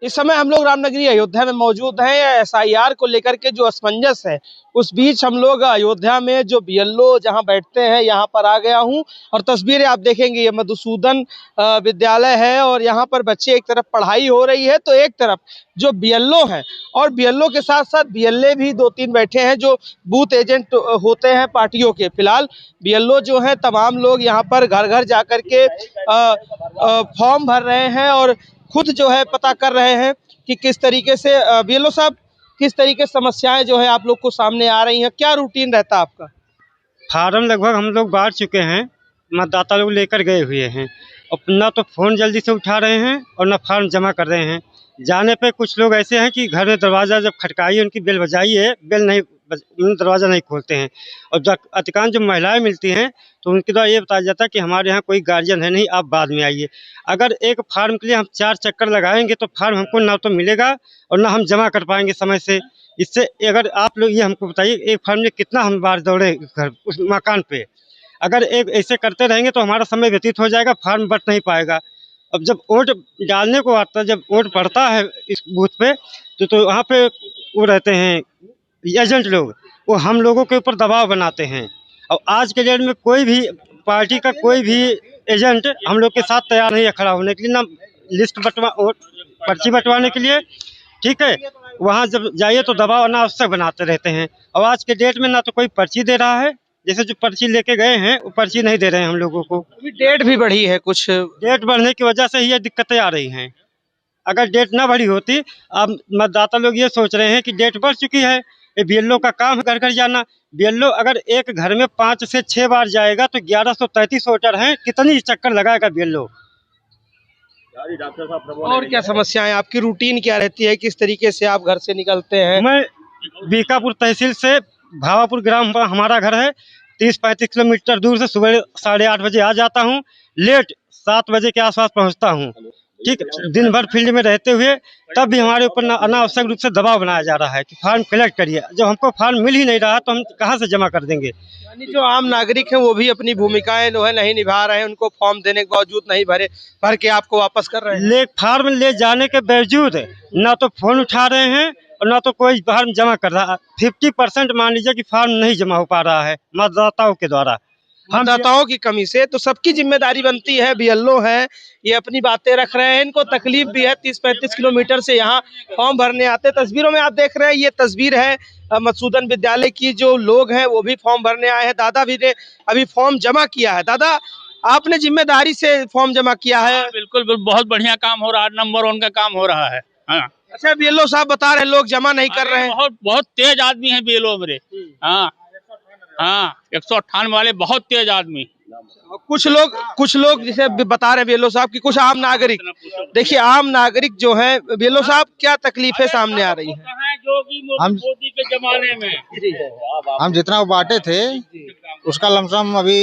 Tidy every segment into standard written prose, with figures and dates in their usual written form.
इस समय हम लोग रामनगरी अयोध्या में मौजूद हैं। एसआईआर को लेकर के जो असमंजस है, उस बीच हम लोग अयोध्या में जो बीएलओ जहां बैठते हैं, यहां पर आ गया हूं और तस्वीरें आप देखेंगे। ये मधुसूदन विद्यालय है और यहां पर बच्चे, एक तरफ पढ़ाई हो रही है तो एक तरफ जो बीएलओ हैं, और बीएलओ के साथ साथ बीएलए भी 2-3 बैठे हैं जो बूथ एजेंट होते हैं पार्टियों के। फिलहाल बीएलओ जो है, तमाम लोग यहाँ पर घर घर जाकर के फॉर्म भर रहे हैं और खुद जो है पता कर रहे हैं कि किस तरीके से बीएलओ साहब, किस तरीके से समस्याएं जो है आप लोग को सामने आ रही हैं, क्या रूटीन रहता है आपका? फार्म लगभग हम लोग बांट चुके हैं, मतदाता लोग लेकर गए हुए हैं और ना तो फ़ोन जल्दी से उठा रहे हैं और ना फार्म जमा कर रहे हैं। जाने पे कुछ लोग ऐसे हैं कि घर में दरवाज़ा जब खटकाइए, उनकी बेल बजाइए, बेल नहीं दरवाज़ा नहीं खोलते हैं। और जब अधिकांश जो महिलाएं मिलती हैं तो उनके द्वारा ये बताया जाता है कि हमारे यहाँ कोई गार्जियन है नहीं, आप बाद में आइए। अगर एक फार्म के लिए हम 4 चक्कर लगाएंगे तो फार्म हमको ना तो मिलेगा और ना हम जमा कर पाएंगे समय से। इससे अगर आप लोग ये हमको बताइए, एक फार्म में कितना हम बार दौड़े घर उस मकान पे। अगर एक ऐसे करते रहेंगे तो हमारा समय व्यतीत हो जाएगा, फार्म बट नहीं पाएगा। अब जब वोट डालने को आता है, जब वोट पड़ता है इस बूथ पे, तो वहाँ पे वो रहते हैं एजेंट लोग, वो हम लोगों के ऊपर दबाव बनाते हैं। और आज के डेट में कोई भी पार्टी का कोई भी एजेंट हम लोग के साथ तैयार नहीं है खड़ा होने के लिए, ना लिस्ट पर्ची बंटवाने के लिए। ठीक है, वहाँ जब जाइए तो दबाव अनावश्यक बनाते रहते हैं। और आज के डेट में ना तो कोई पर्ची दे रहा है, जैसे जो पर्ची लेके गए हैं वो पर्ची नहीं दे रहे हैं हम लोगों को। अभी डेट भी बढ़ी है, कुछ डेट बढ़ने की वजह से ही ये दिक्कतें आ रही हैं। अगर डेट ना बढ़ी होती, अब मतदाता लोग ये सोच रहे हैं कि डेट बढ़ चुकी है, ये बीएलओ का काम है घर घर जाना। बीएलओ अगर एक घर में 5 से 6 बार जाएगा तो 1133 वोटर हैं, कितनी चक्कर लगाएगा बीएलओ? और क्या समस्याएं, आपकी रूटीन क्या रहती है, किस तरीके से आप घर से निकलते हैं? मैं बीकापुर तहसील से भावापुर ग्राम हमारा घर है, 30-35 किलोमीटर दूर से सुबह 8:30 बजे आ जाता हूँ, लेट 7 बजे के आसपास पहुँचता हूँ। ठीक, दिन भर फील्ड में रहते हुए तब भी हमारे ऊपर अनावश्यक रूप से दबाव बनाया जा रहा है कि फार्म कलेक्ट करिए। जब हमको फार्म मिल ही नहीं रहा तो हम कहाँ से जमा कर देंगे? यानी जो आम नागरिक है वो भी अपनी भूमिकाएं जो है नहीं निभा रहे हैं, उनको फॉर्म देने के बावजूद नहीं भर के आपको वापस कर रहे हैं। फार्म ले जाने के बावजूद ना तो फोन उठा रहे हैं और ना तो कोई फार्म जमा कर रहा है। 50% मान लीजिए कि फार्म नहीं जमा हो पा रहा है मतदाताओं के द्वारा, मतदाताओं की कमी से। तो सबकी जिम्मेदारी बनती है, बीएलओ है, ये अपनी बातें रख रहे हैं, इनको तकलीफ भी है, 30-35 किलोमीटर से यहाँ फॉर्म भरने आते। तस्वीरों में आप देख रहे हैं, ये तस्वीर है मधुसूदन विद्यालय की। जो लोग हैं वो भी फॉर्म भरने आए हैं। दादा भी ने अभी फॉर्म जमा किया है। दादा, आपने जिम्मेदारी से फॉर्म जमा किया है? बिल्कुल बिल्कुल, बहुत बढ़िया काम हो रहा है, नंबर 1 का काम हो रहा है। हाँ। अच्छा, बीएलओ साहब बता रहे हैं लोग जमा नहीं कर रहे हैं। बहुत बहुत तेज आदमी है बीएलओ मेरे। हाँ हाँ, 198 वाले बहुत तेज आदमी। कुछ लोग जैसे बता रहे हैं बीएलओ साहब की, कुछ आम नागरिक, देखिए आम नागरिक जो है, बीएलओ साहब क्या तकलीफें सामने आ रही हैं? हम मोदी के जमाने में हम जितना बांटे थे उसका लमसम अभी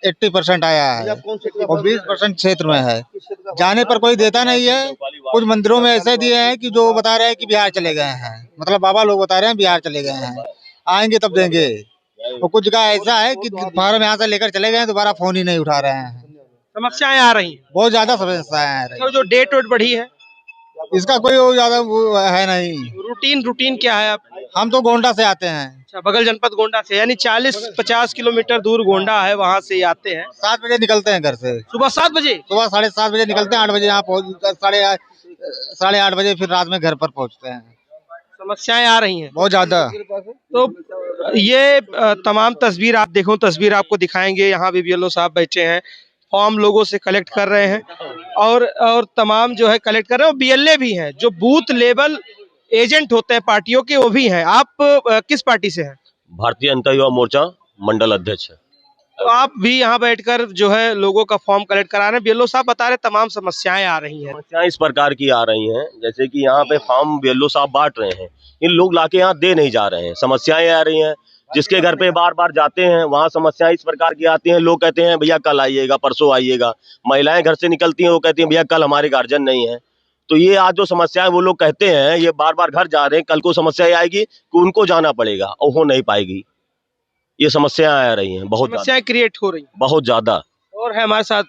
80% आया है और 20% क्षेत्र में है। जाने पर कोई देता नहीं है। कुछ मंदिरों में ऐसे दिए हैं कि जो बता रहे हैं कि बिहार चले गए हैं, मतलब बाबा लोग बता रहे हैं बिहार चले गए हैं, आएंगे तब देंगे। और कुछ जगह ऐसा है कि फार्म यहाँ से लेकर चले गए, दोबारा फोन ही नहीं उठा रहे हैं। समस्याएं आ रही हैं, बहुत ज्यादा समस्याएं आ रही हैं। जो डेट वेट बढ़ी है, इसका कोई वो ज्यादा वो है नहीं। रूटीन क्या है? आप हम तो गोंडा से आते हैं। अच्छा, बगल जनपद गोंडा से, यानी 40-50 किलोमीटर दूर गोंडा है, वहाँ से आते हैं। 7 बजे निकलते हैं घर से, सुबह 7 बजे, सुबह 7:30 बजे निकलते हैं, 8 बजे यहाँ पहुँच, 8:30 बजे फिर रात में घर पर पहुँचते हैं। समस्याएं आ रही हैं बहुत ज्यादा। तो ये तमाम तस्वीर आप देखो, तस्वीर आपको दिखाएंगे। यहाँ भी बीएलओ साहब बैठे हैं, फॉर्म लोगों से कलेक्ट कर रहे हैं और तमाम जो है कलेक्ट कर रहे हैं। और बीएलए भी हैं, जो बूथ लेवल एजेंट होते हैं पार्टियों के, वो भी हैं। आप किस पार्टी से हैं? भारतीय जनता युवा मोर्चा मंडल अध्यक्ष है। तो आप भी यहाँ बैठकर जो है लोगों का फॉर्म कलेक्ट करा रहे हैं। बीएलओ साहब बता रहे तमाम समस्याएं आ रही हैं। समस्याएं इस प्रकार की आ रही हैं, जैसे कि यहाँ पे फॉर्म बीएलओ साहब बांट रहे हैं, इन लोग लाके यहाँ दे नहीं जा रहे हैं। समस्याएं आ रही हैं, जिसके घर पे बार बार जाते हैं वहाँ समस्याएं इस प्रकार की आती हैं। लोग कहते हैं भैया कल आइएगा, परसों आइएगा। महिलाएं घर से निकलती हैं, वो कहती हैं भैया कल हमारे गार्जियन नहीं है। तो ये आज जो समस्याएं वो लोग कहते हैं, ये बार बार घर जा रहे हैं, कल को समस्या आएगी कि उनको जाना पड़ेगा और हो नहीं पाएगी। ये समस्याएं आ रही हैं, बहुत समस्याएं क्रिएट हो रही हैं, बहुत ज्यादा। और है हमारे साथ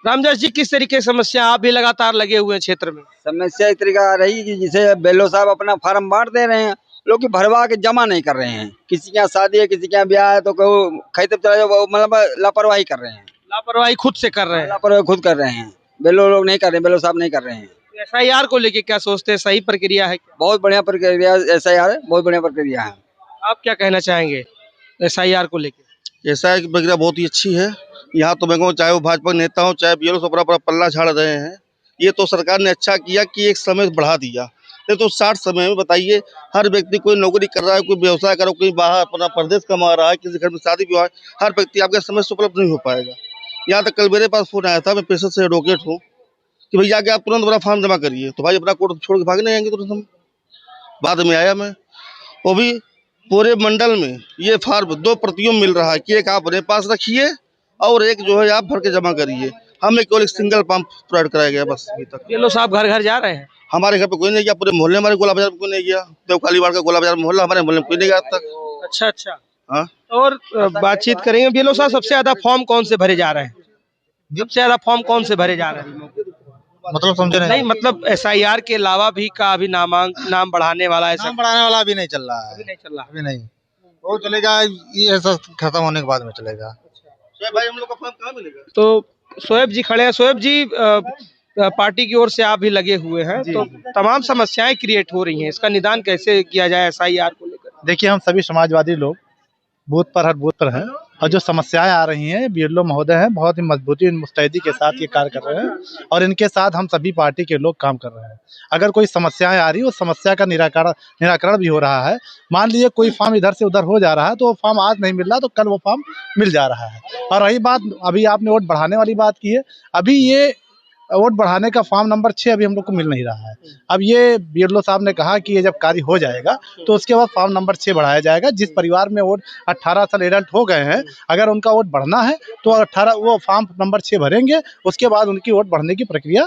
रामदास जी, किस तरीके की समस्या, आप भी लगातार लगे हुए हैं क्षेत्र में? समस्या एक तरीका आ रही कि जिसे बेलो साहब अपना फार्म बांट दे रहे हैं, लोग की भरवा के जमा नहीं कर रहे हैं। किसी के यहाँ शादी है, किसी के यहाँ ब्याह है, तो कहो खरीद चला जाओ, वो मतलब लापरवाही कर रहे हैं। लापरवाही खुद से कर रहे हैं। लापरवाही खुद कर रहे हैं, बेलो लोग नहीं कर रहे, बेलो साहब नहीं कर रहे हैं। एसआईआर को लेके क्या सोचते हैं, सही प्रक्रिया है क्या? बहुत बढ़िया प्रक्रिया ऐसा यार, बहुत बढ़िया प्रक्रिया है। आप क्या कहना चाहेंगे एसआईआर को लेके? ऐसा है कि प्रक्रिया बहुत ही अच्छी है। यहाँ तो मैं कहूँ, चाहे वो भाजपा नेता हो, चाहे बीएलओ, अपना अपना पल्ला झाड़ रहे हैं। ये तो सरकार ने अच्छा किया कि एक समय बढ़ा दिया, नहीं तो 60 समय में बताइए, हर व्यक्ति कोई नौकरी कर रहा है, कोई व्यवसाय कर रहा है, कोई बाहर अपना प्रदेश कमा रहा है, किसी घर में शादी विवाह, हर व्यक्ति आपके समय से उपलब्ध नहीं हो पाएगा। यहाँ तक कल मेरे पास फोन आया था, मैं पेशे से एडवोकेट हूँ, कि भैया आके आप तुरंत अपना फॉर्म जमा करिए, तो भाई अपना कोर्ट छोड़ के भागने आएंगे तुरंत हम। बाद में आया मैं, वो भी पूरे मंडल में ये फॉर्म 2 प्रतियों में मिल रहा है कि एक आप अपने पास रखिए और एक जो है आप भर के जमा करिए। हमें केवल एक सिंगल पंप प्रोवाइड कराया गया बस अभी तक। बीएलओ साहब घर घर जा रहे हैं? हमारे घर पे कोई नहीं गया, पूरे मोहल्ले हमारे गोला बाजार में कोई नहीं गया। देवकालीवाड़ का गोला बाजार मोहल्ला, हमारे मोहल्ले में कोई नहीं गया आज तक। अच्छा अच्छा। हाँ, और बातचीत करेंगे। बीएलओ साहब, सबसे ज्यादा फॉर्म कौन से भरे जा रहे हैं? सबसे ज्यादा फॉर्म कौन से भरे जा रहे हैं? मतलब समझे नहीं, मतलब एसआईआर के अलावा भी का अभी नाम बढ़ाने वाला, ऐसा नाम बढ़ाने वाला अभी नहीं चल रहा है। अभी नहीं चल रहा। अभी नहीं, वो चलेगा, ये ऐसा खत्म होने के बाद में चलेगा। भाई हम लोग का फॉर्म कहाँ मिलेगा? तो शोएब जी खड़े हैं। शोएब जी, पार्टी की ओर से आप भी लगे हुए हैं, तो तमाम समस्याएं क्रिएट हो रही हैं, इसका निदान कैसे किया जाए एसआईआर को लेकर? देखिए, हम सभी समाजवादी लोग बूथ पर, हर बूथ पर हैं, और जो समस्याएं आ रही हैं, बीएलओ महोदय हैं, बहुत ही मजबूती और मुस्तैदी के साथ ये कार्य कर रहे हैं, और इनके साथ हम सभी पार्टी के लोग काम कर रहे हैं। अगर कोई समस्याएं आ रही है, उस समस्या का निराकरण भी हो रहा है। मान लीजिए कोई फॉर्म इधर से उधर हो जा रहा है, तो वो फॉर्म आज नहीं मिल रहा, तो कल वो फॉर्म मिल जा रहा है। और रही बात, अभी आपने वोट बढ़ाने वाली बात की है, अभी ये वोट बढ़ाने का फॉर्म नंबर 6 अभी हम लोग को मिल नहीं रहा है। अब ये बीएलओ साहब ने कहा कि ये जब कार्य हो जाएगा तो उसके बाद फॉर्म नंबर 6 बढ़ाया जाएगा। जिस परिवार में वोट 18 साल एडल्ट हो गए हैं, अगर उनका वोट बढ़ना है तो 18 वो फॉर्म नंबर 6 भरेंगे, उसके बाद उनकी वोट बढ़ने की प्रक्रिया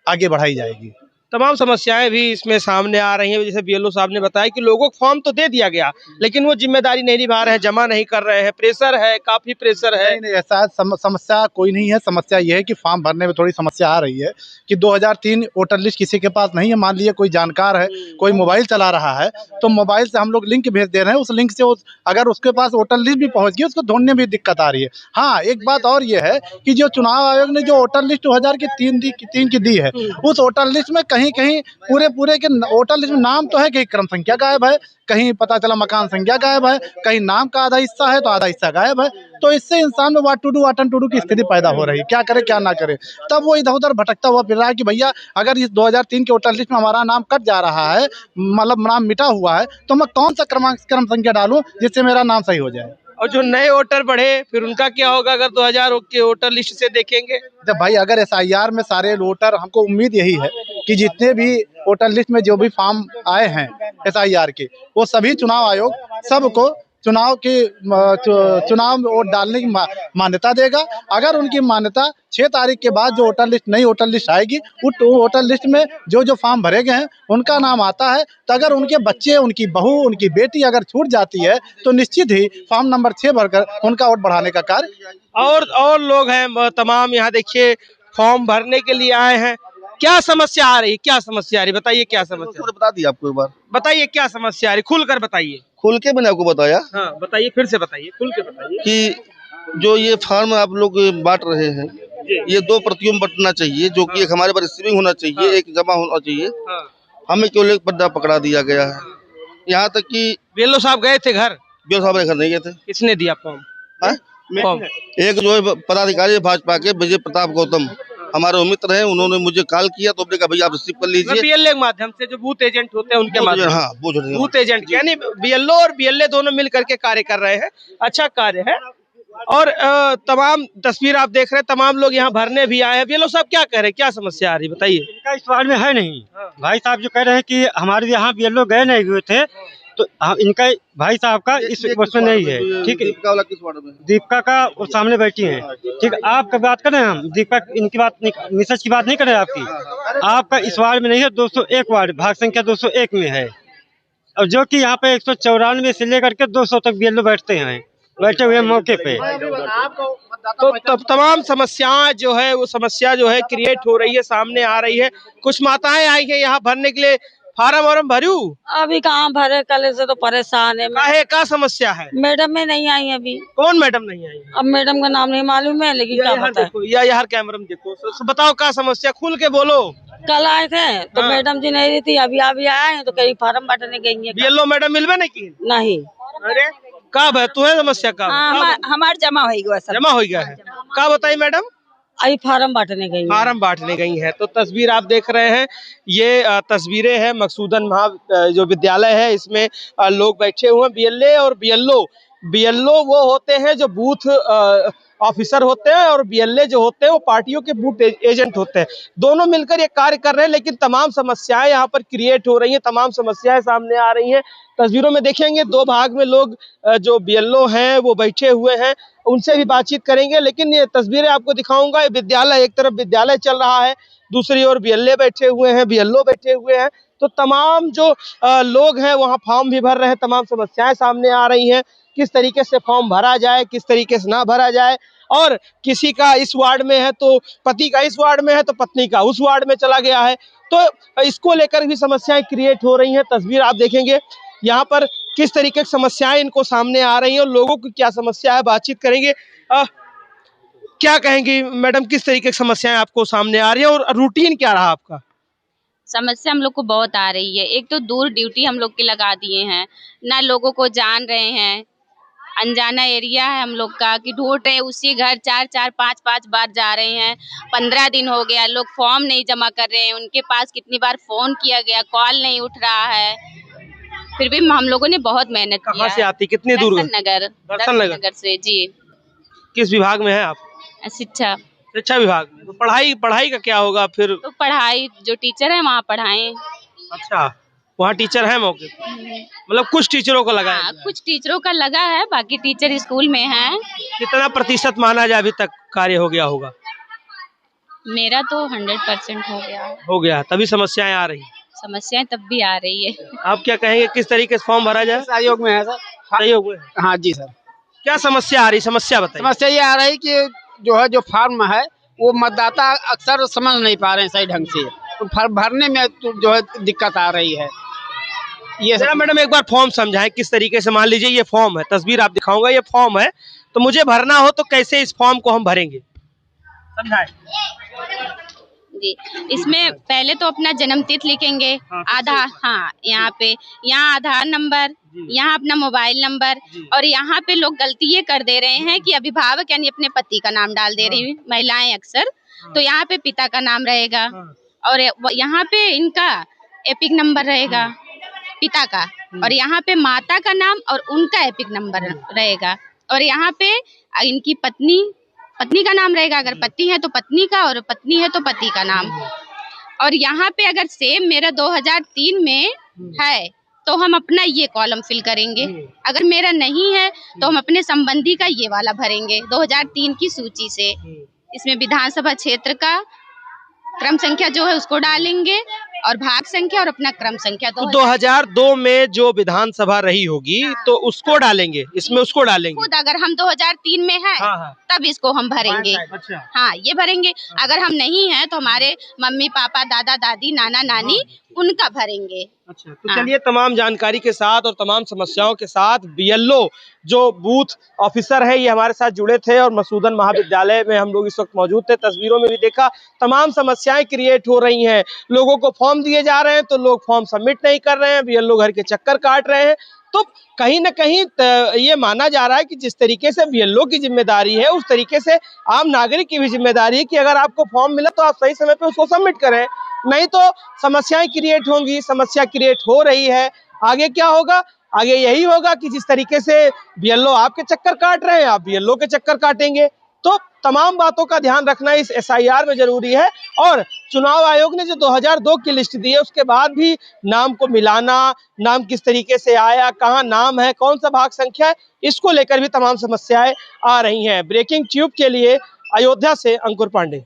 आगे बढ़ाई जाएगी। तमाम समस्याएं भी इसमें सामने आ रही हैं। जैसे बीएलओ साहब ने बताया कि लोगों को फॉर्म तो दे दिया गया, लेकिन वो जिम्मेदारी नहीं निभा रहे हैं, जमा नहीं कर रहे हैं, प्रेशर है, काफी प्रेशर है। नहीं, ऐसा समस्या कोई नहीं है। समस्या ये है कि फॉर्म भरने में थोड़ी समस्या आ रही है कि 2003 वोटर लिस्ट किसी के पास नहीं है। मान लीजिए कोई जानकार है, कोई मोबाइल चला रहा है, तो मोबाइल से हम लोग लिंक भेज दे रहे हैं, उस लिंक से अगर उसके पास वोटर लिस्ट भी पहुंच गई, उसको ढूंढने में दिक्कत आ रही है। हाँ, एक बात और ये है कि जो चुनाव आयोग ने जो वोटर लिस्ट 2003 की दी है, उस वोटर लिस्ट में कहीं कहीं पूरे के वोटर लिस्ट में नाम तो है, कहीं क्रम संख्या गायब है, कहीं पता चला मकान संख्या गायब है, कहीं नाम का आधा हिस्सा है तो आधा हिस्सा गायब है। तो इससे इंसान में वाट टू डू की स्थिति पैदा हो रही है, क्या करे क्या ना करे। तब वो इधर उधर भटकता हुआ फिर रहा है कि भैया अगर इस 2003 के वोटर लिस्ट में हमारा नाम कट जा रहा है, मतलब नाम मिटा हुआ है, तो मैं कौन सा क्रम संख्या डालूं जिससे मेरा नाम सही हो जाए। और जो नए वोटर बढ़े, फिर उनका क्या होगा अगर 2000 के वोटर लिस्ट से देखेंगे? जब भाई अगर एसआईआर में सारे वोटर, हमको उम्मीद यही है कि जितने भी वोटर लिस्ट में जो भी फॉर्म आए हैं एसआईआर के, वो सभी चुनाव आयोग सबको चुनाव वोट डालने की मान्यता देगा। अगर उनकी मान्यता 6 तारीख के बाद जो नई वोटर लिस्ट आएगी, उस वोटर लिस्ट में जो फॉर्म भरे गए हैं उनका नाम आता है, तो अगर उनके बच्चे, उनकी बहू, उनकी बेटी अगर छूट जाती है, तो निश्चित ही फॉर्म नंबर 6 भरकर उनका वोट बढ़ाने का कार्य। और लोग हैं तमाम, यहाँ देखिए फॉर्म भरने के लिए आए हैं। क्या समस्या आ रही, क्या समस्या आ रही, बताइए क्या समस्या? तो बता दिया आपको एक बार। बताइए क्या समस्या आ रही, खुल कर बताइए। खुल के मैंने आपको बताया। हाँ बताइए, फिर से बताइए, खुल के बताइए कि जो ये फॉर्म आप लोग बांट रहे हैं, ये 2 प्रतियों में बंटना चाहिए, जो कि एक हमारे पास रिसीविंग होना चाहिए, एक जमा होना चाहिए। हमें केवल एक पन्ना पकड़ा दिया गया है। यहाँ तक कि बीएलओ साहब गए थे घर? बीएलओ साहब घर नहीं गए थे। किसने दिया फॉर्म? एक जो है पदाधिकारी भाजपा के विजय प्रताप गौतम, हमारे मित्र हैं, उन्होंने मुझे कॉल किया, तो हमने कहा भैया आप रिसीव कर लीजिए। बीएलए के माध्यम से, जो बूथ एजेंट होते हैं उनके माध्यम। हाँ, बूथ एजेंट, यानी बीएलओ और बीएलए दोनों मिल करके कार्य कर रहे हैं। अच्छा कार्य है। और तमाम तस्वीर आप देख रहे हैं, तमाम लोग यहाँ भरने भी आए हैं। बीएलओ साहब क्या कह रहे हैं, क्या समस्या आ रही, बताइए। इनका इस बार में है नहीं। भाई साहब जो कह रहे हैं कि हमारे यहाँ बीएलओ गए नहीं हुए थे, तो इनका भाई साहब का इस वर्ष में नहीं है। ठीक है, दीपिका का वो सामने बैठी हैं। ठीक है, आपका बात करें, हम दीपिका इनकी बात मिसेज की बात नहीं करें आपकी। आपका इस वार्ड में नहीं है, 201 वार्ड, भाग संख्या 201 में है, और जो कि यहाँ पे 194 से लेकर के 200 तक बीएलओ बैठते हैं। बैठे हुए मौके पे। तो तमाम समस्याएं जो है वो समस्या जो है क्रिएट हो रही है, सामने आ रही है। कुछ माताएं आई हैं यहाँ भरने के लिए, फार्म वार्म भरू? अभी कहाँ भरे, कल से तो परेशान है। काहे का समस्या है? मैडम में नहीं आई अभी। कौन मैडम नहीं आई? अब मैडम का नाम नहीं मालूम है, लेकिन क्या यहाँ पता है। देखो, या यार कैमरा में देखो, बताओ का समस्या, खुल के बोलो। कल आए थे तो हाँ। मैडम जी नहीं रही थी, अभी आए हैं तो कहीं फार्म बांटने गई है। बीएलओ मैडम मिलवे नहीं की? नहीं, अरे कब है तुम्हें समस्या? कब हमारे जमा हो गया सर। जमा हो गया है? का बताई मैडम? अभी फार्म बांटने गई है। फार्म बांटने गई है। तो तस्वीर आप देख रहे हैं, ये तस्वीरें हैं मकसूदन महा जो विद्यालय है, इसमें लोग बैठे हुए हैं। बीएलए और बीएलओ वो होते हैं जो बूथ ऑफिसर होते हैं, और बीएलए जो होते हैं वो पार्टियों के बूथ एजेंट होते हैं। दोनों मिलकर ये कार्य कर रहे हैं, लेकिन तमाम समस्याएं यहाँ पर क्रिएट हो रही हैं, तमाम समस्याएं सामने आ रही हैं। तस्वीरों में देखेंगे दो भाग में लोग जो बीएलओ हैं वो बैठे हुए हैं, उनसे भी बातचीत करेंगे। लेकिन ये तस्वीरें आपको दिखाऊंगा, ये विद्यालय, एक तरफ विद्यालय चल रहा है, दूसरी ओर बीएलए बैठे हुए हैं, बीएलओ बैठे हुए हैं। तो तमाम जो लोग हैं वहाँ फॉर्म भी भर रहे हैं, तमाम समस्याएं सामने आ रही हैं, किस तरीके से फॉर्म भरा जाए, किस तरीके से ना भरा जाए। और किसी का इस वार्ड में है तो पति का इस वार्ड में है तो पत्नी का उस वार्ड में चला गया है, तो इसको लेकर भी समस्याएं क्रिएट हो रही हैं। तस्वीर आप देखेंगे यहाँ पर किस तरीके की समस्याएं इनको सामने आ रही हैं और लोगों की क्या समस्या है, बातचीत करेंगे। क्या कहेंगी मैडम, किस तरीके की समस्याएं आपको सामने आ रही है और रूटीन क्या रहा आपका? समस्या हम लोग को बहुत आ रही है। एक तो दूर ड्यूटी हम लोग के लगा दिए हैं, ना लोगों को जान रहे हैं, अनजाना एरिया है हम लोग का, कि ढूंढ रहे हैं उसी घर 4-5 बार जा रहे हैं। 15 दिन हो गया, लोग फॉर्म नहीं जमा कर रहे हैं, उनके पास कितनी बार फोन किया गया, कॉल नहीं उठ रहा है, फिर भी हम लोगों ने बहुत मेहनत किया। कहाँ से आती, कितनी दूर? दर्शन नगर से जी। किस विभाग में है आप? शिक्षा विभाग में। तो पढ़ाई का क्या होगा फिर? तो पढ़ाई जो टीचर है वहाँ पढ़ाएं। अच्छा, वहाँ टीचर है मौके पर? मतलब कुछ टीचरों को लगा है? कुछ टीचरों का लगा है, बाकी टीचर स्कूल में हैं। कितना प्रतिशत माना जाए अभी तक कार्य हो गया होगा? मेरा तो 100% हो गया। तभी समस्याएं आ रही? समस्याएं तब भी आ रही है। आप क्या कहेंगे, किस तरीके से फॉर्म भरा जाए? सहयोग में है सर। सहयोग में? हाँ जी सर। क्या समस्या आ रही, समस्या बताइए। समस्या ये आ रही कि जो है जो फॉर्म है वो मतदाता अक्सर समझ नहीं पा रहे हैं सही ढंग से, तो फॉर्म भरने में तो जो है दिक्कत आ रही है। ये जरा मैडम एक बार फॉर्म समझाएं किस तरीके से। मान लीजिए ये फॉर्म है, तस्वीर आप दिखाऊंगा, ये फॉर्म है, तो मुझे भरना हो तो कैसे इस फॉर्म को हम भरेंगे, समझाएं। जी, इसमें पहले तो अपना जन्म तिथि लिखेंगे, आधार, हाँ यहाँ आधार नंबर, यहाँ अपना मोबाइल नंबर, और यहाँ पे लोग गलती ये कर दे रहे हैं कि अभिभावक यानी अपने पति का नाम डाल दे रही है महिलाएं अक्सर, तो यहाँ पे पिता का नाम रहेगा और यहाँ पे इनका एपिक नंबर रहेगा पिता का, और यहाँ पे माता का नाम और उनका एपिक नंबर रहेगा, और यहाँ पे इनकी पत्नी का नाम रहेगा, अगर पति है तो पत्नी का, और पत्नी है तो पति का नाम। और यहाँ पे अगर सेम मेरा 2003 में है तो हम अपना ये कॉलम फिल करेंगे, अगर मेरा नहीं है तो हम अपने संबंधी का ये वाला भरेंगे 2003 की सूची से। इसमें विधानसभा क्षेत्र का क्रम संख्या जो है उसको डालेंगे, और भाग संख्या और अपना क्रम संख्या। तो 2002 में जो विधानसभा रही होगी तो उसको डालेंगे, इसमें उसको डालेंगे। खुद अगर हम 2003 में है तब इसको हम भरेंगे। अच्छा। हाँ, ये भरेंगे। अगर हम नहीं है तो हमारे मम्मी पापा, दादा दादी, नाना नानी उनका भरेंगे। अच्छा, तो चलिए तमाम जानकारी के साथ और तमाम समस्याओं के साथ बीएलओ जो बूथ ऑफिसर है ये हमारे साथ जुड़े थे, और मकसूदन महाविद्यालय में हम लोग इस वक्त मौजूद थे। तस्वीरों में भी देखा तमाम समस्याएं क्रिएट हो रही हैं, लोगों को फॉर्म दिए जा रहे हैं तो लोग फॉर्म सबमिट नहीं कर रहे हैं, बीएलओ घर के चक्कर काट रहे हैं। तो कहीं ना कहीं ये माना जा रहा है कि जिस तरीके से बीएलओ की जिम्मेदारी है उस तरीके से आम नागरिक की भी जिम्मेदारी है कि अगर आपको फॉर्म मिला तो आप सही समय पे उसको सबमिट करें, नहीं तो समस्याएं क्रिएट होंगी। समस्या क्रिएट हो रही है, आगे क्या होगा? आगे यही होगा कि जिस तरीके से बीएलओ आपके चक्कर काट रहे हैं आप बीएलओ के चक्कर काटेंगे। तो तमाम बातों का ध्यान रखना इस एसआईआर में जरूरी है, और चुनाव आयोग ने जो 2002 की लिस्ट दी है उसके बाद भी नाम को मिलाना, नाम किस तरीके से आया, कहाँ नाम है, कौन सा भाग संख्या है, इसको लेकर भी तमाम समस्याएं आ रही हैं। ब्रेकिंग ट्यूब के लिए अयोध्या से अंकुर पांडे।